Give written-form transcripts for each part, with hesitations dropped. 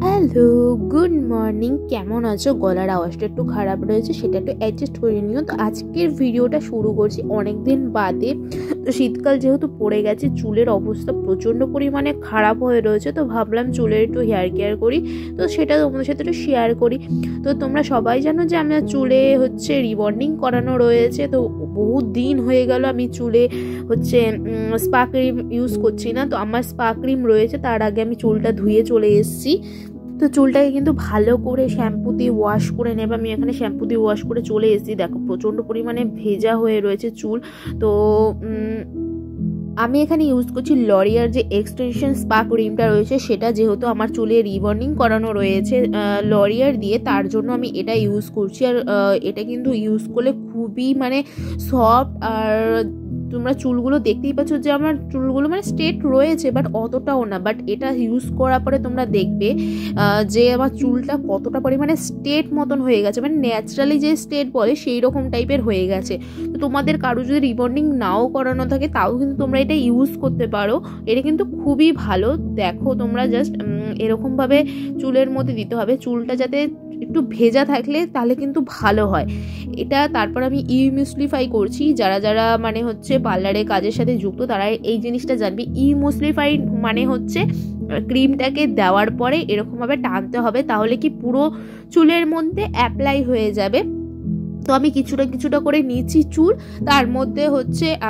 Hello, good morning. কেমন আছো? গলার আওয়াজটা একটু খারাপ রয়েছে, সেটা একটু অ্যাডজাস্ট করে নিও। তো আজকের ভিডিওটা শুরু করছি অনেক দিন বাদে। তো শীতকাল যেহেতু পড়ে গেছে, চুলের অবস্থা প্রচণ্ড পরিমাণে খারাপ হয়ে রয়েছে, তো ভাবলাম চুলের একটু হেয়ার কেয়ার করি, তো সেটা তোমাদের সাথে একটু শেয়ার করি। তো তোমরা সবাই জানো যে আমার চুলে রিবন্ডিং করানো রয়েছে। তো বহুত দিন হয়ে গেল আমি চুলে স্পা ক্রিম ইউজ করছি না। তো আমার স্পা ক্রিম রয়েছে, তার আগে আমি চুলটা ধুয়ে চলে এসেছি। তো চুলটাকে কিন্তু ভালো করে শ্যাম্পু দিয়ে ওয়াশ করে নেব। আমি এখানে শ্যাম্পু দিয়ে ওয়াশ করে চলে এসেছি। দেখো প্রচণ্ড পরিমাণে ভেজা হয়ে রয়েছে চুল। তো আমি এখানে ইউজ করছি লরিয়ার যে এক্সটেনশন স্পা ক্রিমটা রয়েছে, সেটা যেহেতু আমার চুলে রিবন্ডিং করানো রয়েছে লরিয়ার দিয়ে, তার জন্য আমি এটা ইউজ করছি। আর এটা কিন্তু ইউজ করলে খুবই সফট। আর তোমরা চুলগুলো দেখতেই পাচ্ছ যে আমার চুলগুলো স্ট্রেট রয়েছে, বাট অতটাও না। বাট এটা ইউজ করার পরে তোমরা দেখবে যে আমার চুলটা কতটা পরিমাণে স্ট্রেট মতন হয়ে গেছে, ন্যাচারালি যে স্ট্রেট বলে সেই রকম টাইপের হয়ে গেছে। তো তোমাদের কারো যদি রিবন্ডিং নাও করানো থাকে, তাও কিন্তু তোমরা এটা ইউজ করতে পারো। এটা কিন্তু খুবই ভালো। দেখো তোমরা জাস্ট এরকমভাবে চুলের মধ্যে দিতে হবে, চুলটা যাতে একটু ভেজা থাকলে তাহলে কিন্তু ভালো হয় এটা। তারপর আমি ইমুসলিফাই করছি। যারা যারা পার্লারে কাজের সাথে যুক্ত, তারা এই জিনিসটা জানবে। ইমুসলিফাই ক্রিমটাকে দেওয়ার পরে এরকমভাবে টানতে হবে, তাহলে কি পুরো চুলের মধ্যে অ্যাপ্লাই হয়ে যাবে। তো আমি কিছুটা করে নিচ্ছি চুল, তার মধ্যে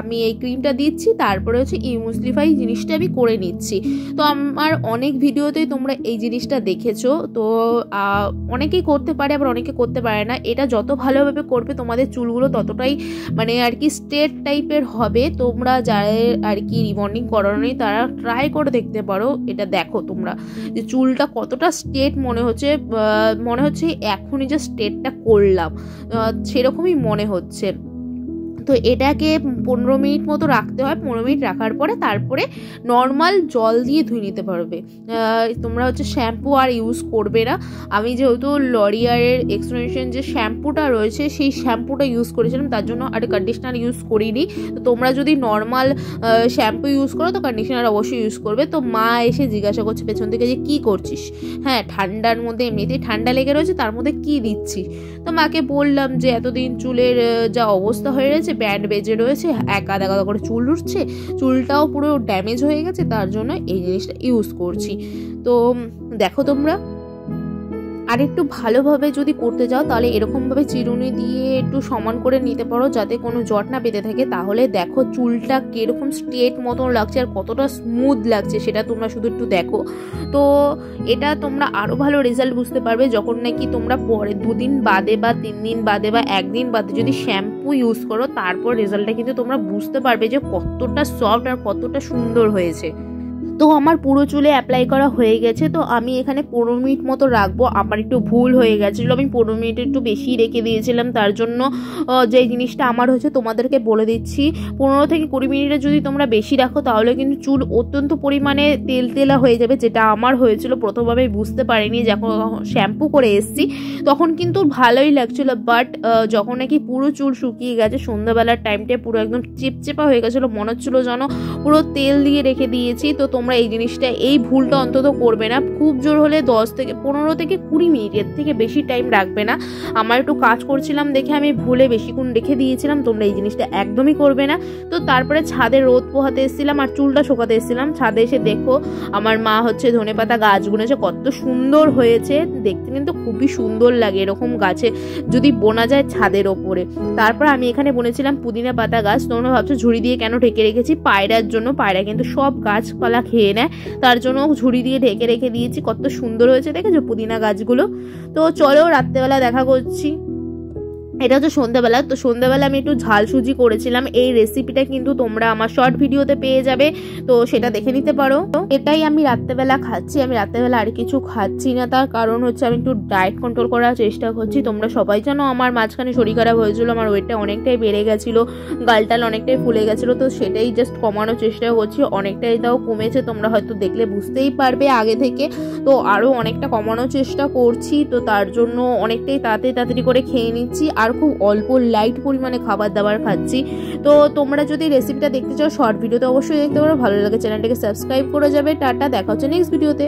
আমি এই ক্রিমটা দিচ্ছি, তারপরে ইমুসলিফাই জিনিসটা আমি করে নিচ্ছি। তো আমার অনেক ভিডিওতেই তোমরা এই জিনিসটা দেখেছো। তো অনেকেই করতে পারে, আবার অনেকে করতে পারে না। এটা যত ভালোভাবে করবে তোমাদের চুলগুলো ততটাই স্ট্রেট টাইপের হবে। তোমরা যারা রিবন্ডিং করানো নেই, তারা ট্রাই করে দেখতে পারো। এটা দেখো তোমরা যে চুলটা কতটা স্ট্রেট মনে হচ্ছে এখনই যে স্ট্রেটটা করলাম সেরকমই মনে হচ্ছে। তো এটাকে 15 মিনিট মতো রাখতে হয়। 15 মিনিট রাখার পরে তারপরে নর্মাল জল দিয়ে ধুয়ে নিতে পারবে। তোমরা শ্যাম্পু আর ইউজ করবে না। আমি যেহেতু লরিয়ারের এক্সটেনশন যে শ্যাম্পুটা রয়েছে, সেই শ্যাম্পুটা ইউজ করেছিলাম, তার জন্য আর কন্ডিশনার ইউজ করিনি। তো তোমরা যদি নর্মাল শ্যাম্পু ইউজ করো, তো কন্ডিশনার অবশ্যই ইউজ করবে। তো মা এসে জিজ্ঞাসা করছে পেছন থেকে যে কী করছিস। হ্যাঁ, ঠান্ডার মধ্যে এমনিতেই ঠান্ডা লেগে রয়েছে, তার মধ্যে কী দিচ্ছি। তো মাকে বললাম যে এতদিন চুলের যা অবস্থা হয়ে রয়েছে, ব্যান্ড বেজে রয়েছে, এক আধা করে চুল উঠছে, চুলটাও পুরো ড্যামেজ হয়ে গেছে, তার জন্য এই জিনিসটা ইউজ করছি। তো দেখো তোমরা আর একটু ভালোভাবে যদি করতে যাও, তাহলে এরকমভাবে চিরুনি দিয়ে একটু সমান করে নিতে পারো, যাতে কোনো জট না পেতে থাকে। তাহলে দেখো চুলটা কীরকম স্ট্রেট মতন লাগছে আর কতটা স্মুথ লাগছে, সেটা তোমরা শুধু একটু দেখো। তো এটা তোমরা আরও ভালো রেজাল্ট বুঝতে পারবে যখন নাকি তোমরা পরে 2 দিন বাদে বা 3 দিন বাদে বা 1 দিন বাদে যদি শ্যাম্পু ইউজ করো, তারপর রেজাল্টটা কিন্তু তোমরা বুঝতে পারবে যে কতটা সফট আর কতটা সুন্দর হয়েছে। তো আমার পুরো চুলে অ্যাপ্লাই করা হয়ে গেছে। তো আমি এখানে 15 মিনিট মতো রাখবো। আমার একটু ভুল হয়ে গেছিলো, আমি 15 মিনিট একটু বেশি রেখে দিয়েছিলাম, তার জন্য যে জিনিসটা আমার তোমাদেরকে বলে দিচ্ছি। 15 থেকে 20 মিনিটে যদি তোমরা বেশি রাখো, তাহলে কিন্তু চুল অত্যন্ত পরিমাণে তেলতেলা হয়ে যাবে, যেটা আমার হয়েছিল। প্রথমভাবে বুঝতে পারিনি, যখন শ্যাম্পু করে এসেছি তখন কিন্তু ভালোই লাগছিলো, বাট যখন নাকি পুরো চুল শুকিয়ে গেছে, সন্ধ্যাবেলার টাইমটায় পুরো একদম চেপচেপা হয়ে গেছিলো, মনে হচ্ছিলো যেন পুরো তেল দিয়ে রেখে দিয়েছি। তো তোমরা এই জিনিসটা, এই ভুলটা অন্তত করবে না। খুব জোর হলে 15 থেকে 20 মিনিট, এর থেকে বেশি টাইম রাখবে না। আমার একটু কাজ করছিলাম দেখে আমি ভুলে বেশিক্ষণ রেখে দিয়েছিলাম, তোমরা এই জিনিসটা একদমই করবে না। তো তারপরে ছাদে রোদ পোহাতে এসেছিলাম আর চুলটা শোকাতে এসেছিলাম। ছাদে এসে দেখো আমার মা ধনেপাতা গাছ বুনেছে, কত সুন্দর হয়েছে দেখতে, কিন্তু খুবই সুন্দর লাগে এরকম গাছে যদি বোনা যায় ছাদের ওপরে। তারপর আমি এখানে বুনেছিলাম পুদিনা পাতা গাছ। তোমরা ভাবছো ঝুড়ি দিয়ে কেন ঢেকে রেখেছি? পায়রার জন্য। পায়রা কিন্তু সব গাছপালা খেয়ে নেয়, তার জন্য ঝুড়ি দিয়ে ঢেকে রেখে দিয়েছি। কত সুন্দর হয়েছে দেখেছো পুদিনা গাছগুলো। তো চলো রাত্রেবেলা দেখা করছি। এটা সন্ধ্যাবেলা। তো সন্ধ্যাবেলা আমি একটু ঝাল সুজি করেছিলাম। এই রেসিপিটা কিন্তু তোমরা আমার শর্ট ভিডিওতে পেয়ে যাবে, তো সেটা দেখে নিতে পারো। এটাই আমি রাত্রেবেলা খাচ্ছি। আমি রাত্রেবেলা আর কিছু খাচ্ছি না, তার কারণ আমি একটু ডায়েট কন্ট্রোল করার চেষ্টা করছি। তোমরা সবাই জানো আমার মাঝখানে শরীর খারাপ হয়েছিল, আমার ওয়েটটা অনেকটাই বেড়ে গেছিলো, গালটাল অনেকটাই ফুলে গেছিলো। তো সেটাই জাস্ট কমানোর চেষ্টা করছি। অনেকটাই তাও কমেছে, তোমরা হয়তো দেখলে বুঝতেই পারবে আগে থেকে। তো আরও অনেকটা কমানোর চেষ্টা করছি, তো তার জন্য অনেকটাই তাড়াতাড়ি করে খেয়ে নিচ্ছি। আর খুব অল্প লাইট পরিমাণে খাবার দাবার খাচ্ছি। তো তোমরা যদি রেসিপিটা দেখতে চাও শর্ট ভিডিওতে অবশ্যই দেখতে পারো। ভালো লাগে চ্যানেলটাকে সাবস্ক্রাইব করে যাবে। টাটা, দেখা হচ্ছে নেক্সট ভিডিওতে।